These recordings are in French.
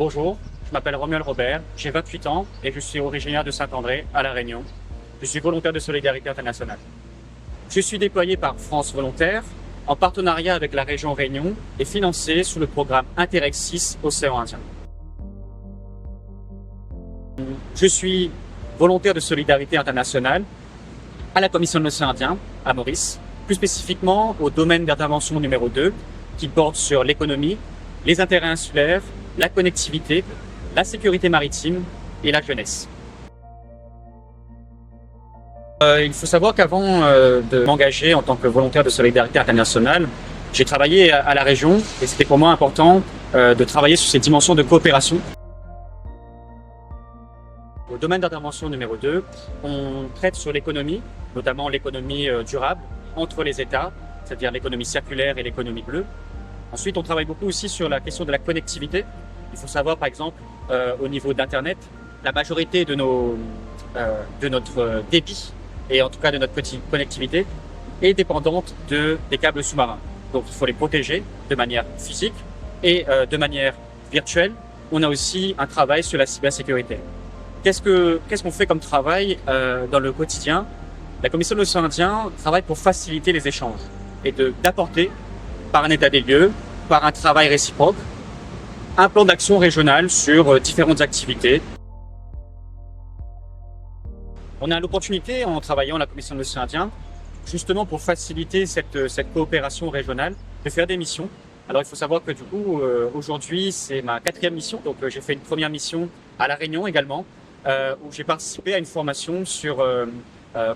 Bonjour, je m'appelle Romuald Robert, j'ai 28 ans et je suis originaire de Saint-André, à La Réunion. Je suis volontaire de Solidarité Internationale. Je suis déployé par France Volontaire en partenariat avec la région Réunion et financé sous le programme Interreg 6 Océan Indien. Je suis volontaire de Solidarité Internationale à la Commission de l'Océan Indien, à Maurice, plus spécifiquement au domaine d'intervention numéro 2, qui porte sur l'économie, les intérêts insulaires, la connectivité, la sécurité maritime et la jeunesse. Il faut savoir qu'avant de m'engager en tant que volontaire de Solidarité Internationale, j'ai travaillé à la région et c'était pour moi important de travailler sur ces dimensions de coopération. Au domaine d'intervention numéro 2, on traite sur l'économie, notamment l'économie durable entre les États, c'est-à-dire l'économie circulaire et l'économie bleue. Ensuite, on travaille beaucoup aussi sur la question de la connectivité. Il faut savoir, par exemple, au niveau d'Internet, la majorité de notre débit, et en tout cas de notre connectivité, est dépendante des câbles sous-marins. Donc, il faut les protéger de manière physique et de manière virtuelle. On a aussi un travail sur la cybersécurité. Qu'est-ce qu'on fait comme travail dans le quotidien? La Commission de l'Océan Indien travaille pour faciliter les échanges et d'apporter, par un état des lieux, par un travail réciproque, un plan d'action régional sur différentes activités. On a l'opportunité, en travaillant à la Commission de l'Océan Indien, justement pour faciliter cette coopération régionale, de faire des missions. Alors il faut savoir que du coup, aujourd'hui, c'est ma 4e mission. Donc j'ai fait une première mission à La Réunion également, où j'ai participé à une formation sur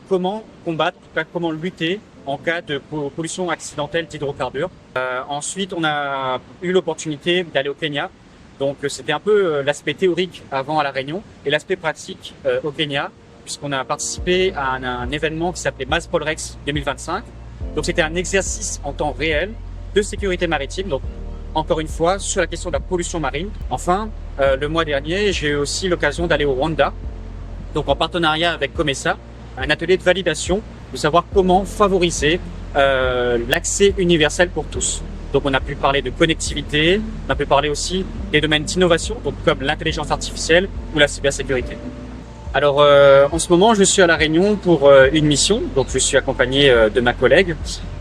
comment combattre, en tout cas comment lutter en cas de pollution accidentelle d'hydrocarbures. Ensuite, on a eu l'opportunité d'aller au Kenya. Donc c'était un peu l'aspect théorique avant à La Réunion et l'aspect pratique au Kenya, puisqu'on a participé à un événement qui s'appelait MASPOLREX 2025. Donc c'était un exercice en temps réel de sécurité maritime, donc encore une fois sur la question de la pollution marine. Enfin, le mois dernier, j'ai eu aussi l'occasion d'aller au Rwanda, donc en partenariat avec COMESA, un atelier de validation de savoir comment favoriser l'accès universel pour tous. Donc on a pu parler de connectivité, on a pu parler aussi des domaines d'innovation, donc comme l'intelligence artificielle ou la cybersécurité. Alors en ce moment, je suis à La Réunion pour une mission, donc je suis accompagné de ma collègue.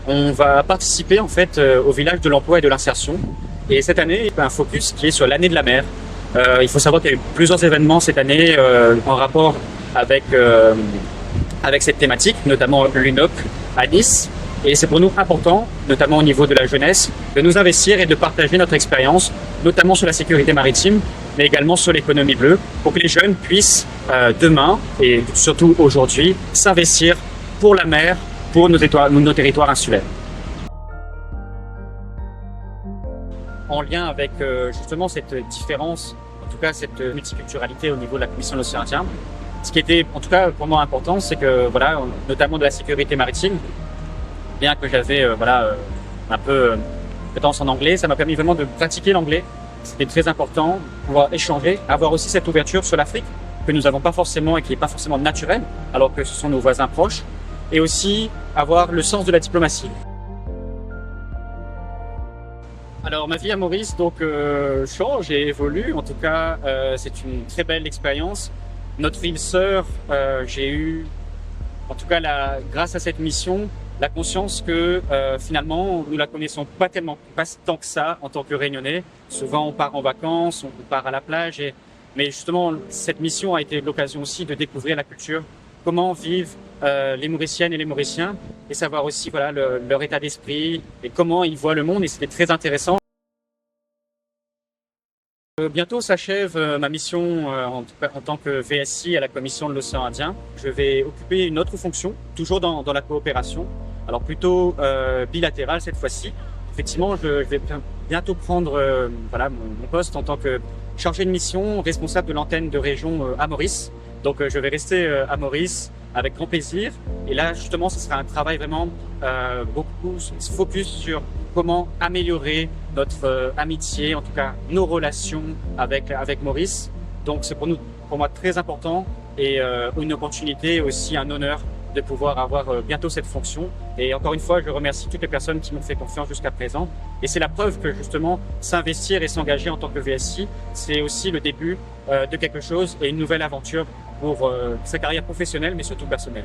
On va participer en fait au village de l'emploi et de l'insertion. Et cette année, il y a un focus qui est sur l'année de la mer. Il faut savoir qu'il y a eu plusieurs événements cette année en rapport avec cette thématique, notamment l'UNOP à Nice. Et c'est pour nous important, notamment au niveau de la jeunesse, de nous investir et de partager notre expérience, notamment sur la sécurité maritime, mais également sur l'économie bleue, pour que les jeunes puissent demain, et surtout aujourd'hui, s'investir pour la mer, pour nos territoires insulaires. En lien avec justement cette différence, en tout cas cette multiculturalité au niveau de la Commission de l'Océan Indien, ce qui était en tout cas pour moi important, c'est que voilà, notamment de la sécurité maritime, bien que j'avais un peu de temps en anglais, ça m'a permis vraiment de pratiquer l'anglais. C'était très important de pouvoir échanger, avoir aussi cette ouverture sur l'Afrique que nous n'avons pas forcément et qui n'est pas forcément naturelle, alors que ce sont nos voisins proches, et aussi avoir le sens de la diplomatie. Alors ma vie à Maurice donc change et évolue. En tout cas, c'est une très belle expérience. Notre île sœur, j'ai eu, en tout cas grâce à cette mission, la conscience que finalement nous la connaissons pas tant que ça en tant que Réunionnais. Souvent on part en vacances, on part à la plage, mais justement cette mission a été l'occasion aussi de découvrir la culture, comment vivent les Mauriciennes et les Mauriciens, et savoir aussi voilà leur état d'esprit et comment ils voient le monde, et c'était très intéressant. Bientôt s'achève ma mission en tant que VSI à la Commission de l'Océan Indien. Je vais occuper une autre fonction, toujours dans la coopération, alors plutôt bilatérale cette fois-ci. Effectivement, je vais bientôt prendre mon poste en tant que chargé de mission, responsable de l'antenne de région à Maurice. Donc je vais rester à Maurice avec grand plaisir. Et là, justement, ce sera un travail vraiment beaucoup focus sur comment améliorer notre amitié, en tout cas nos relations avec Maurice. Donc c'est pour moi très important et une opportunité, aussi un honneur de pouvoir avoir bientôt cette fonction. Et encore une fois, je remercie toutes les personnes qui m'ont fait confiance jusqu'à présent. Et c'est la preuve que justement, s'investir et s'engager en tant que VSI, c'est aussi le début de quelque chose et une nouvelle aventure pour sa carrière professionnelle, mais surtout personnelle.